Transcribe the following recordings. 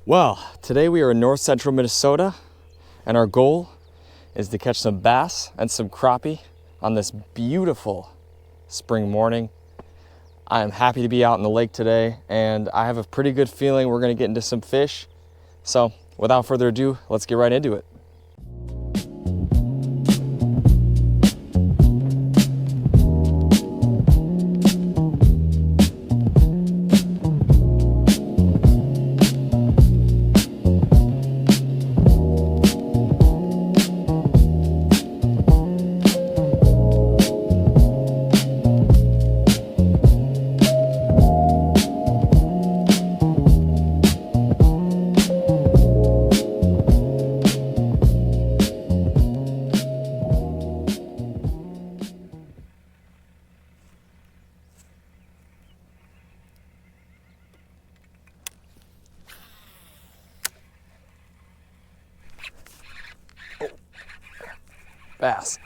Well, today we are in north central Minnesota, and our goal is to catch some bass and some crappie on this beautiful spring morning. I am happy to be out in the lake today, and I have a pretty good feeling we're going to get into some fish. So without further ado, let's get right into it. Bass.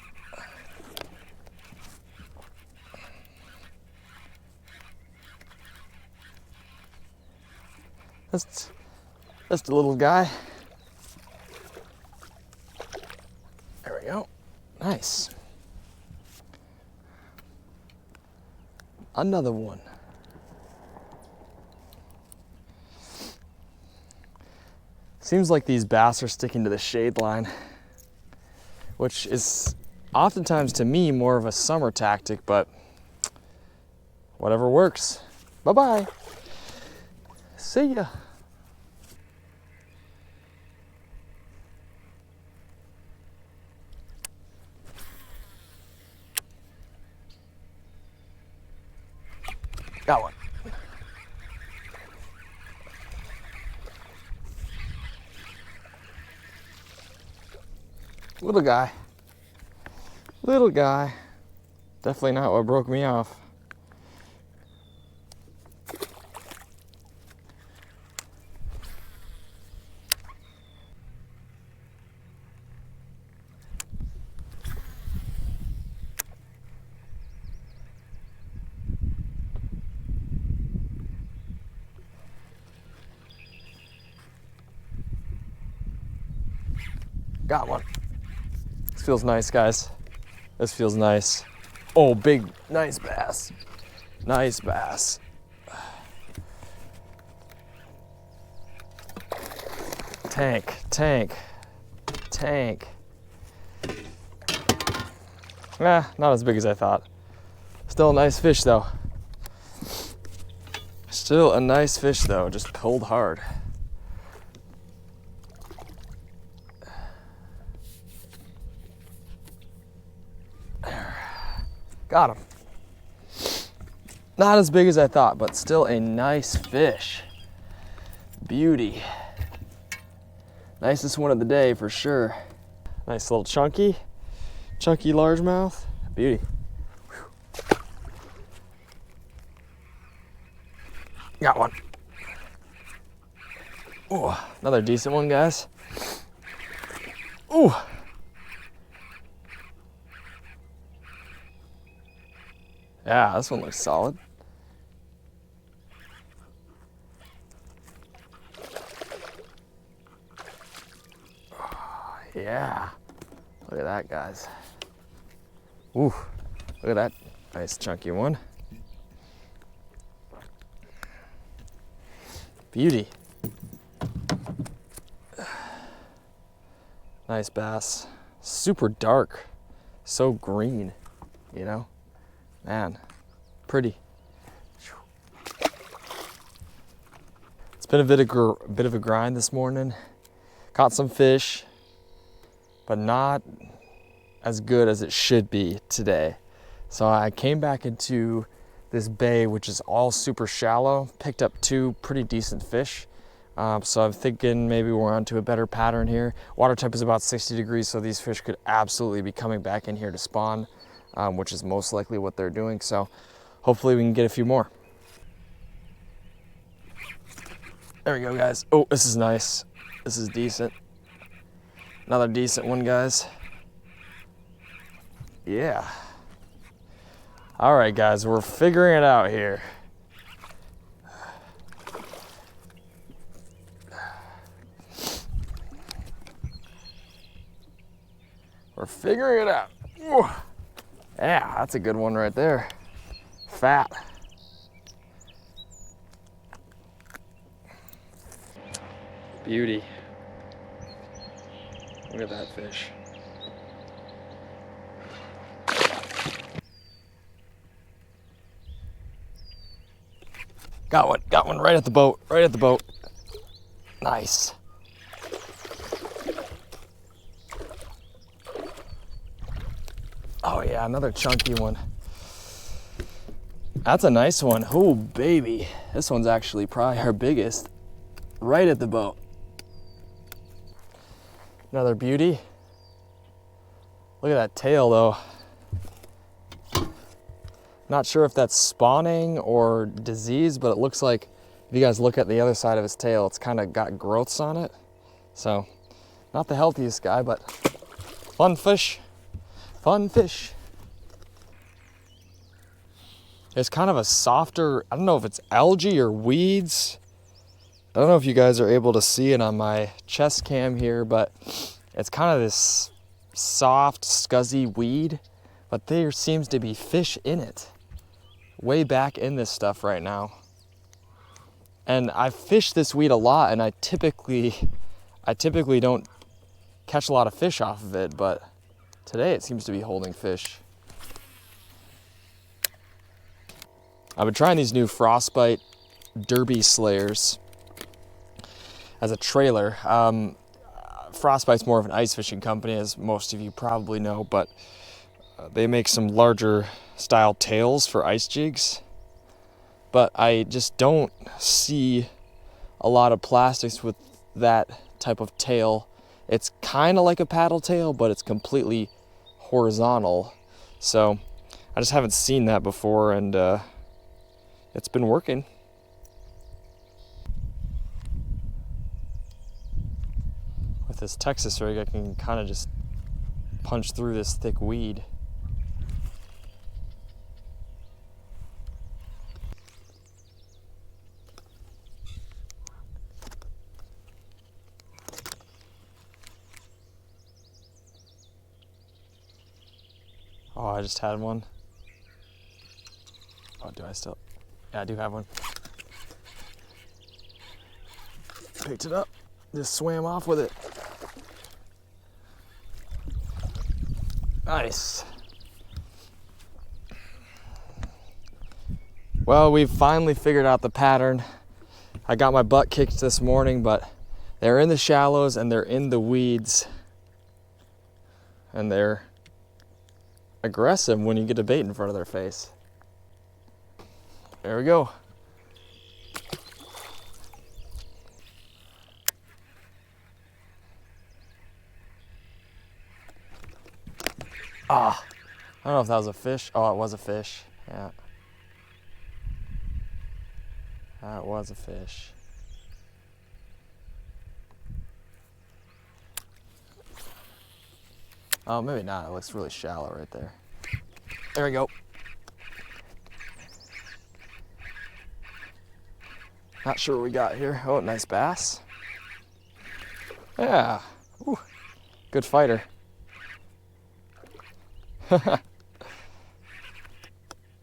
That's just a little guy. There we go. Nice. Another one. Seems like these bass are sticking to the shade line, which is oftentimes to me more of a summer tactic, but whatever works. Bye-bye. See ya. Got one. Little guy. Little guy. Definitely not what broke me off. Got one. This feels nice, guys. This feels nice. Oh, big, nice bass. Nice bass. Tank, tank, tank. Not as big as I thought. Still a nice fish though. Still a nice fish though, just pulled hard. Got him. Not as big as I thought, but still a nice fish. Beauty. Nicest one of the day for sure. Nice little chunky largemouth. Beauty. Whew. Got one. Ooh, another decent one, guys. Ooh. Yeah, this one looks solid. Oh, yeah. Look at that, guys. Ooh, look at that nice chunky one. Beauty. Nice bass. Super dark. So green, you know? Man, pretty. It's been a bit of a grind this morning. Caught some fish, but not as good as it should be today. So I came back into this bay, which is all super shallow, picked up two pretty decent fish. So I'm thinking maybe we're onto a better pattern here. Water temp is about 60 degrees, so these fish could absolutely be coming back in here to spawn. Which is most likely what they're doing. So hopefully we can get a few more. There we go, guys. Oh, this is nice. This is decent. Another decent one, guys. Yeah. All right, guys, we're figuring it out here. We're figuring it out. Ooh. Yeah, that's a good one right there. Fat. Beauty. Look at that fish. Got one right at the boat, right at the boat. Nice. Oh yeah, another chunky one. That's a nice one. Oh baby, this one's actually probably our biggest. Right at the boat. Another beauty. Look at that tail though. Not sure if that's spawning or disease, but it looks like if you guys look at the other side of his tail, it's kind of got growths on it. So, not the healthiest guy, but fun fish. Fun fish. It's kind of a softer, I don't know if it's algae or weeds. I don't know if you guys are able to see it on my chest cam here, but it's kind of this soft, scuzzy weed, but there seems to be fish in it. Way back in this stuff right now. And I fish this weed a lot, and I typically don't catch a lot of fish off of it, but today it seems to be holding fish. I've been trying these new frostbite derby slayers as a trailer. Frostbite's more of an ice fishing company, as most of you probably know, but they make some larger style tails for ice jigs. But I just don't see a lot of plastics with that type of tail. It's kind of like a paddle tail, but it's completely horizontal. So I just haven't seen that before, and it's been working. With this Texas rig, I can kind of just punch through this thick weed. Oh, I just had one. Oh, do I still? Yeah, I do have one. Picked it up, just swam off with it. Nice. Well, we've finally figured out the pattern. I got my butt kicked this morning, but they're in the shallows and they're in the weeds. And they're aggressive when you get a bait in front of their face. There we go. Ah, I don't know if that was a fish. Oh, it was a fish. Yeah. That was a fish. Oh, maybe not. It looks really shallow right there. There we go. Not sure what we got here. Oh, nice bass. Yeah. Ooh, good fighter.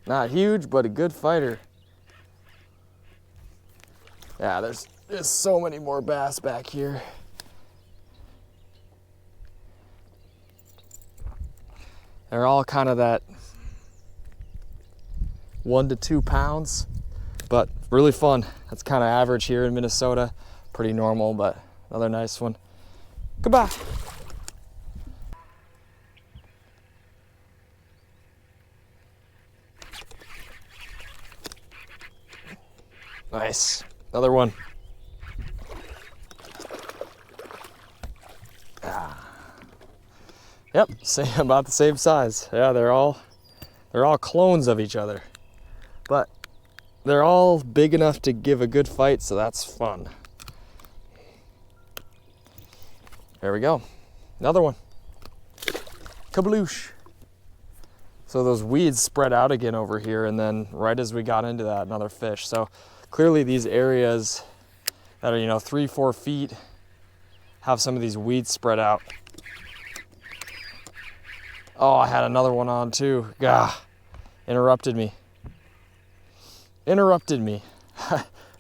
Not huge, but a good fighter. Yeah, there's so many more bass back here. They're all kind of that 1 to 2 pounds, but really fun. That's kind of average here in Minnesota. Pretty normal, but another nice one. Goodbye. Nice. Another one. Yep, about the same size. Yeah, they're all clones of each other. But they're all big enough to give a good fight, so that's fun. There we go. Another one. Kabloosh. So those weeds spread out again over here, and then right as we got into that, another fish. So clearly these areas that are, 3-4 feet have some of these weeds spread out. Oh, I had another one on too. Gah, interrupted me. Interrupted me.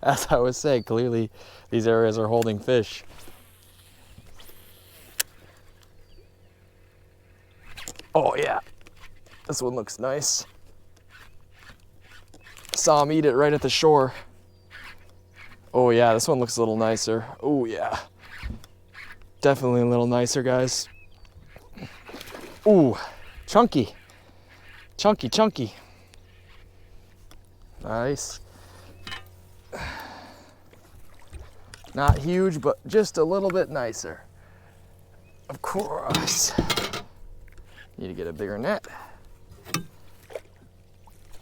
As I was saying, clearly these areas are holding fish. Oh yeah, this one looks nice. Saw him eat it right at the shore. Oh yeah, this one looks a little nicer. Oh yeah, definitely a little nicer, guys. Ooh, chunky, chunky, chunky. Nice. Not huge, but just a little bit nicer. Of course. Need to get a bigger net.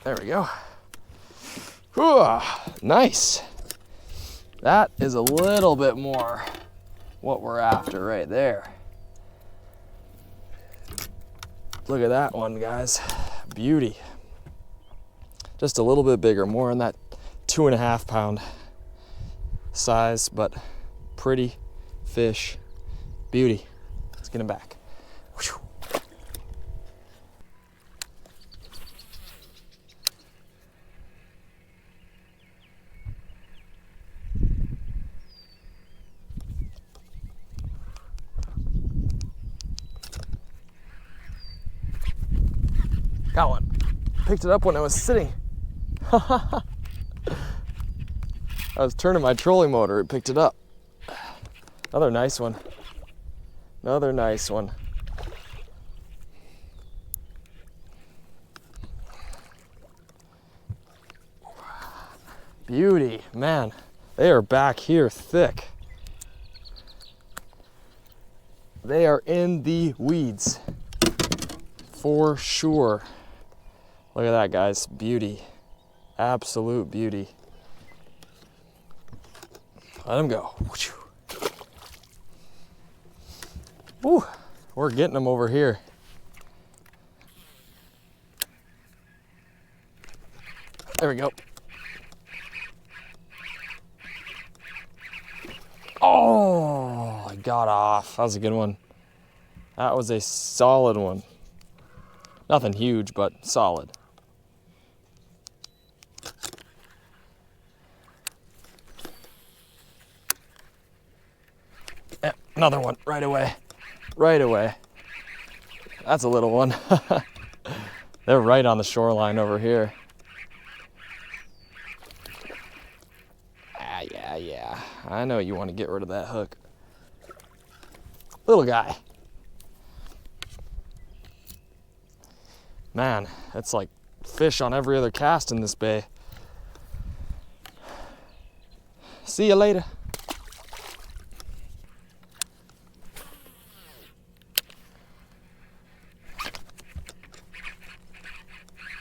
There we go. Ooh, nice. That is a little bit more what we're after right there. Look at that one, guys. Beauty. Just a little bit bigger, more in that 2.5 pound size, but pretty fish. Beauty. Let's get him back. Whew. Got one. Picked it up when I was sitting. I was turning my trolling motor, it picked it up. Another nice one. Another nice one. Beauty, man. They are back here thick. They are in the weeds. For sure. Look at that, guys. Beauty. Absolute beauty. Let them go. Woo, we're getting them over here. There we go. Oh, I got off. That was a good one. That was a solid one. Nothing huge, but solid. Yeah, another one right away. Right away. That's a little one. They're right on the shoreline over here. Yeah. I know you want to get rid of that hook. Little guy. Man, it's like fish on every other cast in this bay. See you later.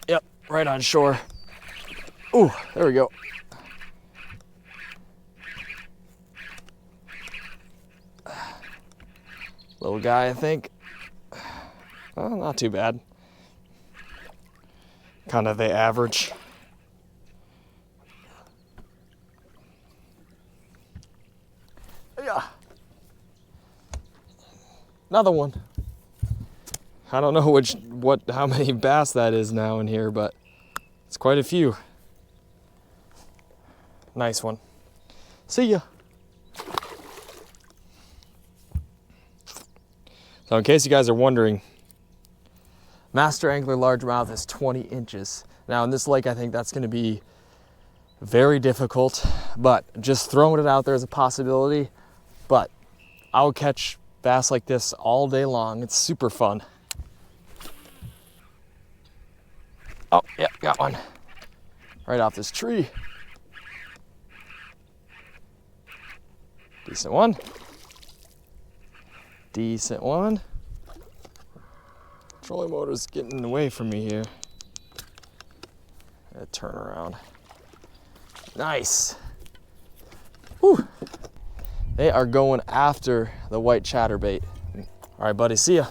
Yep, right on shore. Ooh, there we go. Little guy, I think. Well, not too bad. Kind of the average. Yeah. Another one. I don't know how many bass that is now in here, but it's quite a few. Nice one. See ya. So in case you guys are wondering, Master Angler Largemouth is 20 inches. Now in this lake, I think that's gonna be very difficult, but just throwing it out there as a possibility. But I'll catch bass like this all day long. It's super fun. Oh, yeah, got one. Right off this tree. Decent one. Decent one. Trolling motor's getting away from me here. Turn around. Nice. Whew. They are going after the white chatterbait. All right, buddy, see ya.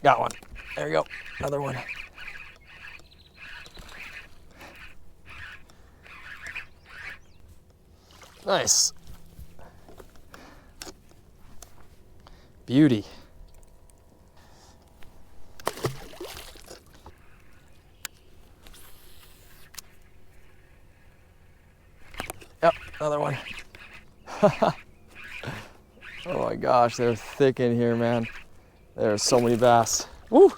Got one. There you go. Another one. Nice. Beauty. Yep, another one. Oh my gosh, they're thick in here, man. There are so many bass. Woo!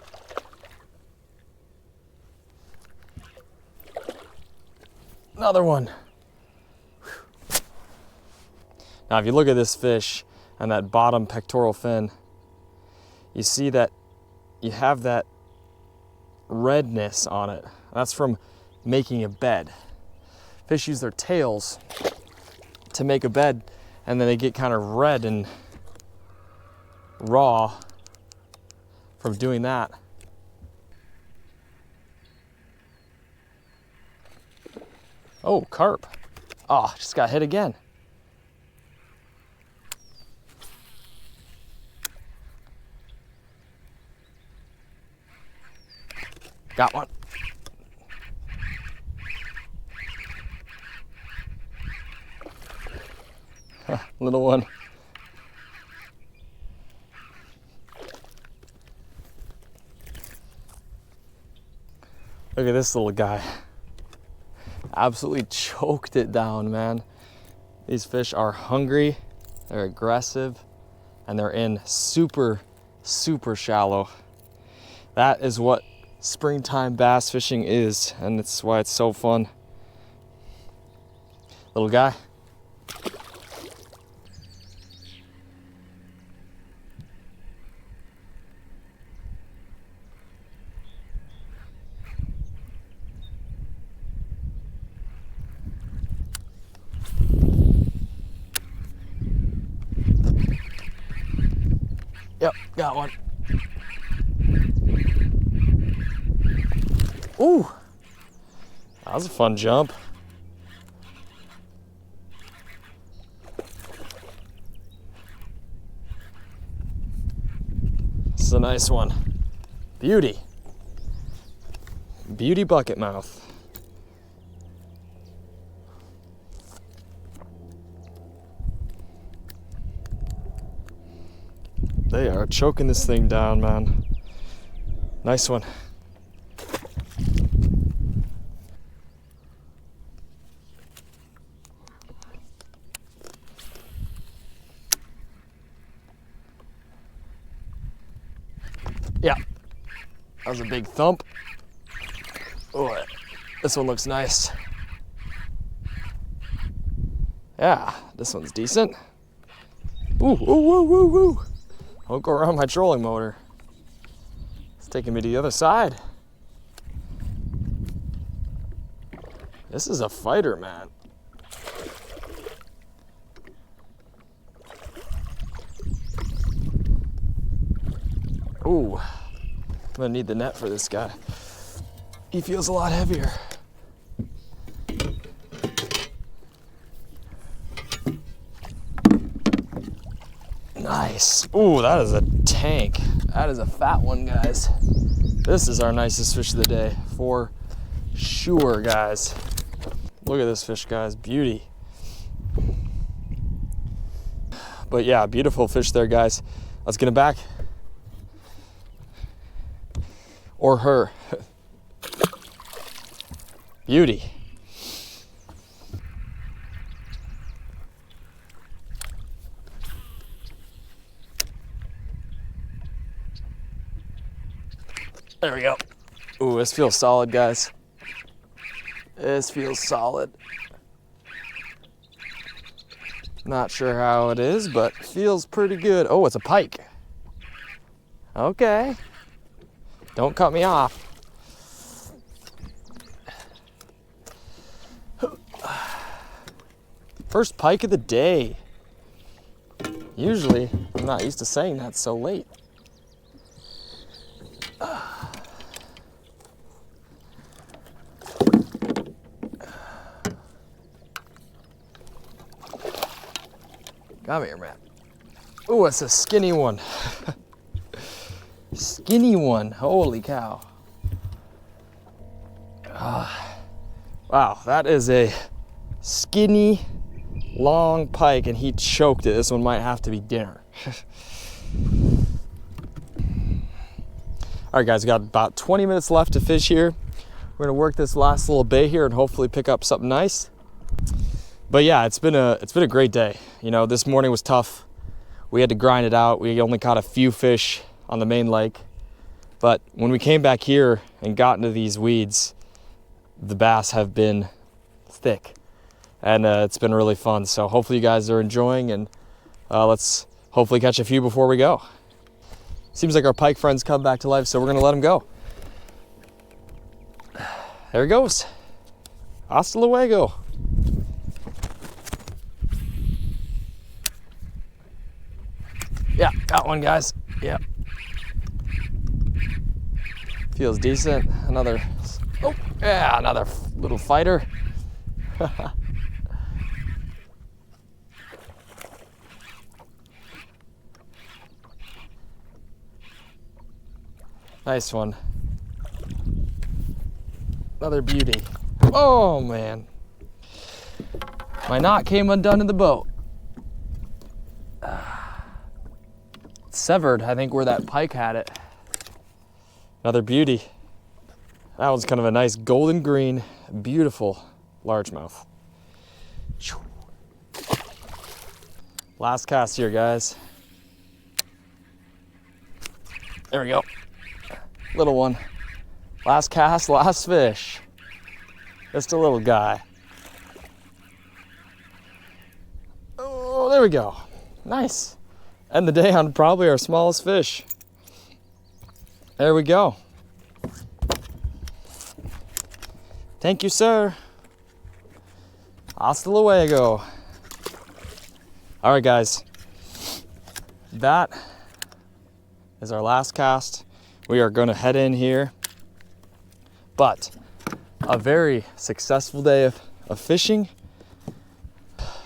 Another one. Now, if you look at this fish and that bottom pectoral fin, you see that you have that redness on it. That's from making a bed. Fish use their tails to make a bed, and then they get kind of red and raw from doing that. Oh, carp. Oh, just got hit again. Got one. Little one. Look at this little guy. Absolutely choked it down, man. These fish are hungry, they're aggressive, and they're in super, super shallow. That is what springtime bass fishing is, and it's why it's so fun. Little guy. Yep, got one. Ooh, that was a fun jump. This is a nice one. Beauty. Beauty bucket mouth. They are choking this thing down, man. Nice one. Yeah, that was a big thump. Oh, this one looks nice. Yeah, this one's decent. Ooh, ooh, woo, woo, woo. Don't go around my trolling motor. It's taking me to the other side. This is a fighter, man. Ooh, I'm gonna need the net for this guy. He feels a lot heavier. Nice. Ooh, that is a tank. That is a fat one, guys. This is our nicest fish of the day, for sure, guys. Look at this fish, guys. Beauty. But yeah, beautiful fish there, guys. Let's get him back. Or her. Beauty. There we go. Ooh, this feels solid, guys. This feels solid. Not sure how it is, but feels pretty good. Oh, it's a pike. Okay. Don't cut me off. First pike of the day. Usually, I'm not used to saying that so late. Come here, man. Ooh, it's a skinny one. Skinny one, holy cow. Wow, that is a skinny long pike and he choked it. This one might have to be dinner. All right, guys, we got about 20 minutes left to fish here. We're gonna work this last little bay here and hopefully pick up something nice. But yeah, it's been a great day. You know, this morning was tough. We had to grind it out. We only caught a few fish on the main lake. But when we came back here and got into these weeds, the bass have been thick. And it's been really fun. So hopefully you guys are enjoying, and let's hopefully catch a few before we go. Seems like our pike friend's come back to life, so we're gonna let him go. There he goes. Hasta luego. Yeah, got one, guys. Yeah. Feels decent. Another, oh, yeah, another little fighter. Nice one. Another beauty. Oh man. My knot came undone in the boat. It's severed, I think, where that pike had it. Another beauty. That one's kind of a nice golden green, beautiful largemouth. Last cast here, guys. There we go. Little one. Last cast, last fish. Just a little guy. Oh, there we go. Nice. End the day on probably our smallest fish. There we go. Thank you, sir. Hasta luego. All right, guys. That is our last cast. We are going to head in here. But a very successful day of fishing.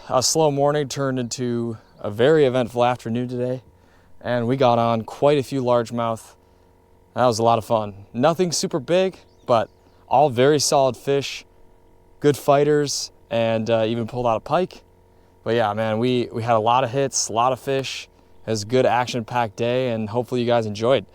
A slow morning turned into a very eventful afternoon today. And we got on quite a few largemouth. That was a lot of fun. Nothing super big, but all very solid fish. Good fighters, and even pulled out a pike. But yeah, man, we had a lot of hits, a lot of fish. It was a good action-packed day, and hopefully you guys enjoyed.